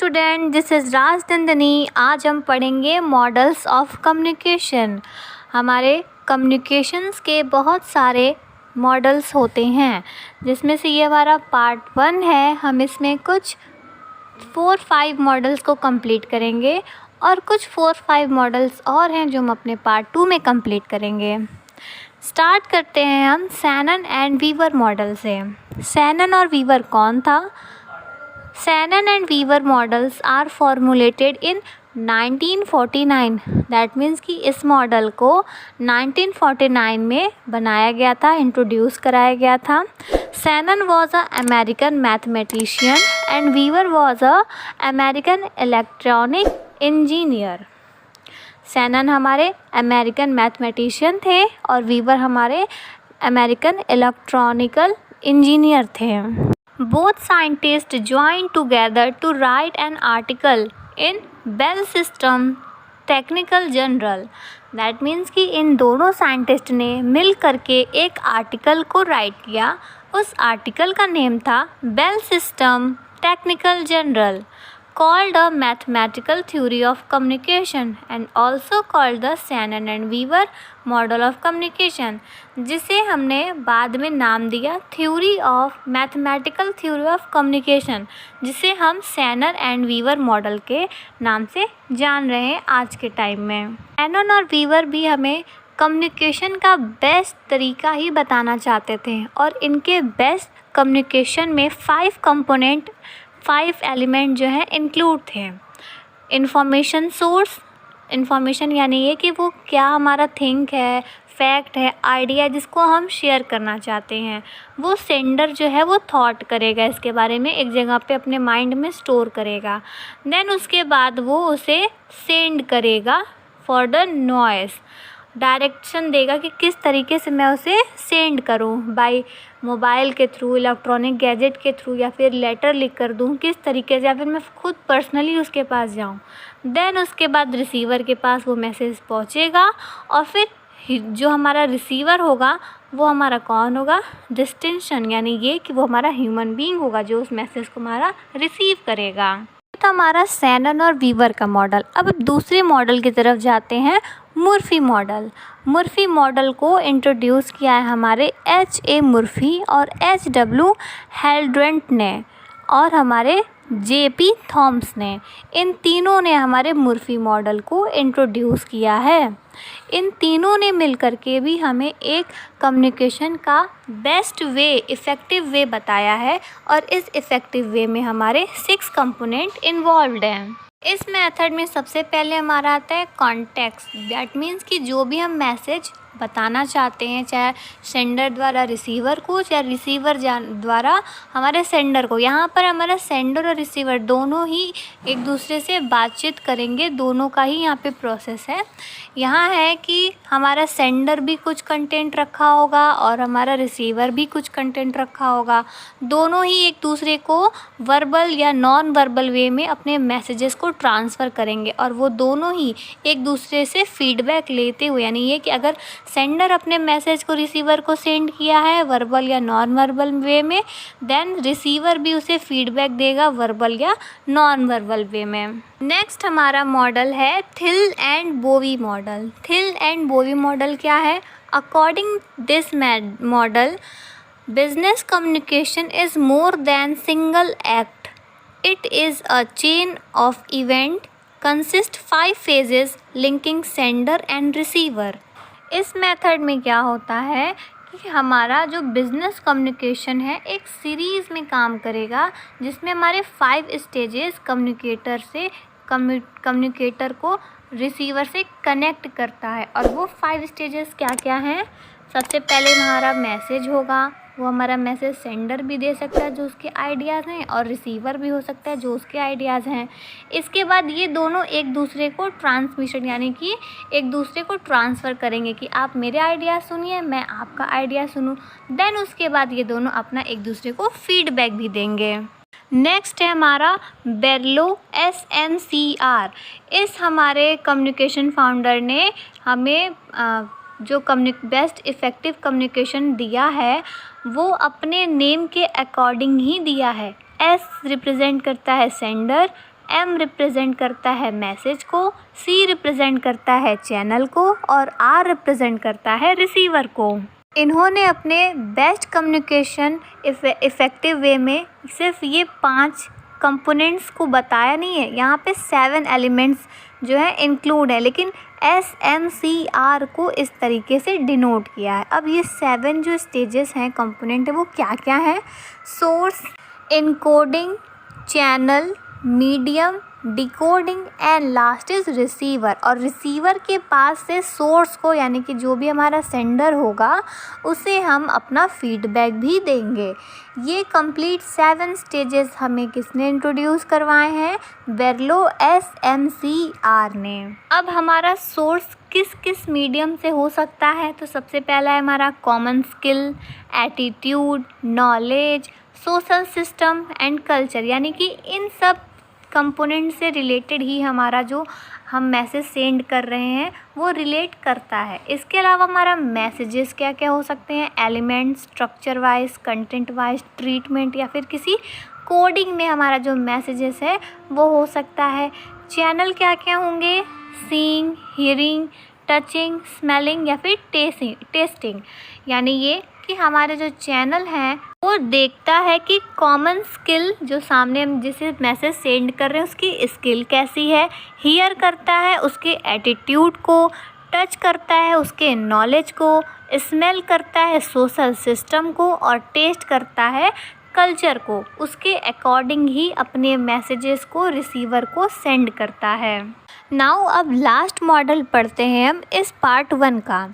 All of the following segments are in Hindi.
Student, this is Rajnandini. आज हम पढ़ेंगे मॉडल्स ऑफ कम्युनिकेशन। हमारे कम्युनिकेशंस के बहुत सारे मॉडल्स होते हैं, जिसमें से ये हमारा पार्ट 1 है। हम इसमें कुछ 4-5 मॉडल्स को कंप्लीट करेंगे और कुछ 4-5 मॉडल्स और हैं जो हम अपने पार्ट 2 में कंप्लीट करेंगे। स्टार्ट करते हैं हम शैनन एंड वीवर मॉडल से। शैनन और वीवर कौन था? Shannon and Weaver models are formulated in 1949। That means कि इस मॉडल को 1949 में बनाया गया था, इंट्रोड्यूस कराया गया था। Shannon was a American mathematician and Weaver was a American electronic engineer. Shannon हमारे अमेरिकन मैथमेटिशियन थे और वीवर हमारे अमेरिकन इलेक्ट्रॉनिकल इंजीनियर थे। Both scientists joined together to write an article in Bell System Technical Journal. That means कि इन दोनों साइंटिस्ट ने मिल करके एक आर्टिकल को राइट किया। उस आर्टिकल का नेम था Bell System Technical Journal, called a mathematical theory of communication and also called the Shannon and Weaver model of communication, जिसे हमने बाद में नाम दिया theory of mathematical theory of communication, जिसे हम शैनन एंड वीवर मॉडल के नाम से जान रहे हैं आज के टाइम में। शैनन और वीवर भी हमें कम्युनिकेशन का बेस्ट तरीका ही बताना चाहते थे और इनके बेस्ट कम्युनिकेशन में 5 एलिमेंट जो हैं इंक्लूड थे। इंफॉर्मेशन सोर्स, इंफॉर्मेशन यानी ये कि वो क्या हमारा थिंक है, फैक्ट है, आइडिया जिसको हम शेयर करना चाहते हैं। वो सेंडर जो है वो थॉट करेगा इसके बारे में, एक जगह पे अपने माइंड में स्टोर करेगा। देन उसके बाद वो उसे सेंड करेगा फॉर द नॉइस, डायरेक्शन देगा कि किस तरीके से मैं उसे सेंड करूं, बाय मोबाइल के थ्रू, इलेक्ट्रॉनिक गैजेट के थ्रू, या फिर लेटर लिख कर दूं, किस तरीके से, या फिर मैं खुद पर्सनली उसके पास जाऊं। देन उसके बाद रिसीवर के पास वो मैसेज पहुंचेगा और फिर जो हमारा रिसीवर होगा वो हमारा कौन होगा? डिस्टिंक्शन, यानी ये कि वो हमारा ह्यूमन बीइंग होगा जो उस मैसेज को हमारा रिसीव करेगा। तो हमारा शैनन और वीवर का मॉडल। अब दूसरे मॉडल की तरफ जाते हैं, मुर्फी मॉडल। मुर्फी मॉडल को इंट्रोड्यूस किया है हमारे H.A. मुर्फी और H.W. हेल्ड्रेंट ने और हमारे J.P. थॉम्स ने। इन तीनों ने हमारे मुर्फी मॉडल को इंट्रोड्यूस किया है। इन तीनों ने मिलकर के भी हमें एक कम्युनिकेशन का बेस्ट वे, इफ़ेक्टिव वे बताया है और इस इफ़ेक्टिव वे में हमारे 6 कंपोनेंट इन्वॉल्व्ड हैं। इस मेथड में सबसे पहले हमारा आता है कॉन्टेक्स्ट। दैट मीन्स कि जो भी हम मैसेज बताना चाहते हैं, चाहे सेंडर द्वारा रिसीवर को या रिसीवर द्वारा हमारे सेंडर को, यहाँ पर हमारा सेंडर और रिसीवर दोनों ही एक दूसरे से बातचीत करेंगे, दोनों का ही यहाँ पे प्रोसेस है। यहाँ है कि हमारा सेंडर भी कुछ कंटेंट रखा होगा और हमारा रिसीवर भी कुछ कंटेंट रखा होगा। दोनों ही एक दूसरे को वर्बल या नॉन वर्बल वे में अपने मैसेजेस को ट्रांसफ़र करेंगे और वो दोनों ही एक दूसरे से फीडबैक लेते हुए, यानी ये कि अगर सेंडर अपने मैसेज को रिसीवर को सेंड किया है वर्बल या नॉन वर्बल वे में, देन रिसीवर भी उसे फीडबैक देगा वर्बल या नॉन वर्बल वे में। नेक्स्ट हमारा मॉडल है Thill and Bovee model. Thill and Bovee model क्या है? According this model, business communication is more than single act. It is a chain of event consist 5 phases linking sender and receiver. इस मेथड में क्या होता है कि हमारा जो बिज़नेस कम्युनिकेशन है एक सीरीज़ में काम करेगा, जिसमें हमारे 5 स्टेजेस कम्युनिकेटर को रिसीवर से कनेक्ट करता है। और वो 5 स्टेजेस क्या क्या हैं? सबसे पहले हमारा मैसेज होगा, वो हमारा मैसेज सेंडर भी दे सकता है जो उसके आइडियाज़ हैं, और रिसीवर भी हो सकता है जो उसके आइडियाज़ हैं। इसके बाद ये दोनों एक दूसरे को ट्रांसमिशन, यानी कि एक दूसरे को ट्रांसफ़र करेंगे कि आप मेरे आइडिया सुनिए, मैं आपका आइडिया सुनूं। देन उसके बाद ये दोनों अपना एक दूसरे को फीडबैक भी देंगे। नेक्स्ट है हमारा बेरलो SMCR। इस हमारे कम्युनिकेशन फाउंडर ने हमें जो बेस्ट इफ़ेक्टिव कम्युनिकेशन दिया है वो अपने नेम के अकॉर्डिंग ही दिया है। S रिप्रेजेंट करता है सेंडर, M रिप्रेजेंट करता है मैसेज को, C रिप्रेजेंट करता है चैनल को और R रिप्रेजेंट करता है रिसीवर को। इन्होंने अपने बेस्ट कम्युनिकेशन इफ़ेक्टिव वे में सिर्फ ये 5 कंपोनेंट्स को बताया नहीं है, यहाँ पे 7 एलिमेंट्स जो है इंक्लूड है, लेकिन SMCR को इस तरीके से डिनोट किया है। अब ये 7 जो स्टेजेस हैं, कंपोनेंट है, वो क्या क्या है? Source, encoding, channel, medium, decoding and last is receiver. और रिसीवर के पास से सोर्स को, यानी कि जो भी हमारा सेंडर होगा, उसे हम अपना फीडबैक भी देंगे। ये कंप्लीट 7 स्टेजेस हमें किसने इंट्रोड्यूस करवाए हैं? वेरलो SMCR ने। अब हमारा सोर्स किस किस मीडियम से हो सकता है? तो सबसे पहला है हमारा common skill, attitude, knowledge, social system and culture, यानी कि इन सब कंपोनेंट से रिलेटेड ही हमारा जो हम मैसेज सेंड कर रहे हैं वो रिलेट करता है। इसके अलावा हमारा मैसेजेस क्या क्या हो सकते हैं? Elements, structure wise, content wise, treatment या फिर किसी कोडिंग में हमारा जो मैसेजेस है वो हो सकता है। चैनल क्या क्या होंगे? सीइंग, हियरिंग, टचिंग, स्मेलिंग या फिर टेस्टिंग, यानी ये कि हमारे जो चैनल हैं वो देखता है कि कॉमन स्किल, जो सामने हम जिसे मैसेज सेंड कर रहे हैं उसकी स्किल कैसी है, हियर करता है उसके एटीट्यूड को, टच करता है उसके नॉलेज को, स्मेल करता है सोशल सिस्टम को और टेस्ट करता है कल्चर को। उसके अकॉर्डिंग ही अपने मैसेजेस को रिसीवर को सेंड करता है। नाउ अब लास्ट मॉडल पढ़ते हैं हम इस पार्ट 1 का।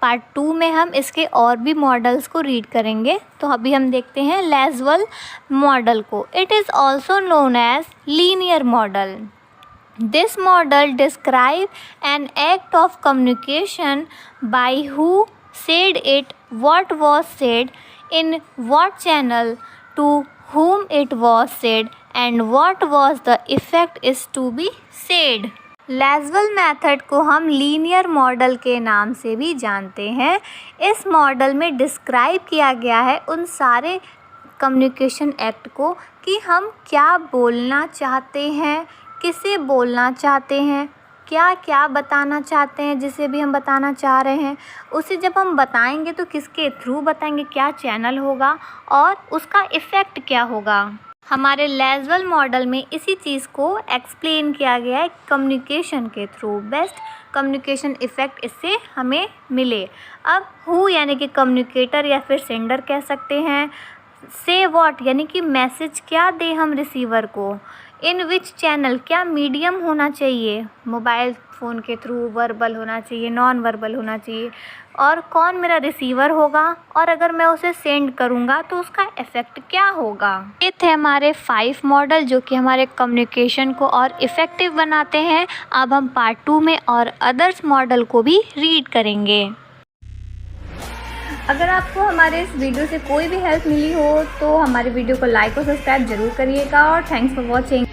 पार्ट 2 में हम इसके और भी मॉडल्स को रीड करेंगे। तो अभी हम देखते हैं लैज़वल मॉडल को। It is also known as linear model. This model describe an act of communication by who said it, what was said, in what channel, to whom it was said and what was the effect is to be said। Lasswell method को हम लीनियर मॉडल के नाम से भी जानते हैं। इस मॉडल में डिस्क्राइब किया गया है उन सारे कम्युनिकेशन एक्ट को कि हम क्या बोलना चाहते हैं, किसे बोलना चाहते हैं, क्या क्या बताना चाहते हैं, जिसे भी हम बताना चाह रहे हैं उसे जब हम बताएंगे तो किसके थ्रू बताएंगे, क्या चैनल होगा और उसका इफ़ेक्ट क्या होगा। हमारे लैज़वल मॉडल में इसी चीज़ को एक्सप्लेन किया गया है कम्युनिकेशन के थ्रू। बेस्ट कम्युनिकेशन इफ़ेक्ट इससे हमें मिले। अब हु यानी कि कम्युनिकेटर या फिर सेंडर कह सकते हैं। से व्हाट यानी कि मैसेज क्या दे हम रिसीवर को। इन विच चैनल क्या मीडियम होना चाहिए, मोबाइल फ़ोन के थ्रू, वर्बल होना चाहिए, नॉन वर्बल होना चाहिए, और कौन मेरा रिसीवर होगा, और अगर मैं उसे सेंड करूँगा तो उसका इफ़ेक्ट क्या होगा। ये थे हमारे 5 मॉडल जो कि हमारे कम्युनिकेशन को और इफ़ेक्टिव बनाते हैं। अब हम पार्ट 2 में और अदर्स मॉडल को भी रीड करेंगे। अगर आपको हमारे इस वीडियो से कोई भी हेल्प मिली हो तो हमारे वीडियो को लाइक और सब्सक्राइब जरूर करिएगा और थैंक्स फॉर वॉचिंग।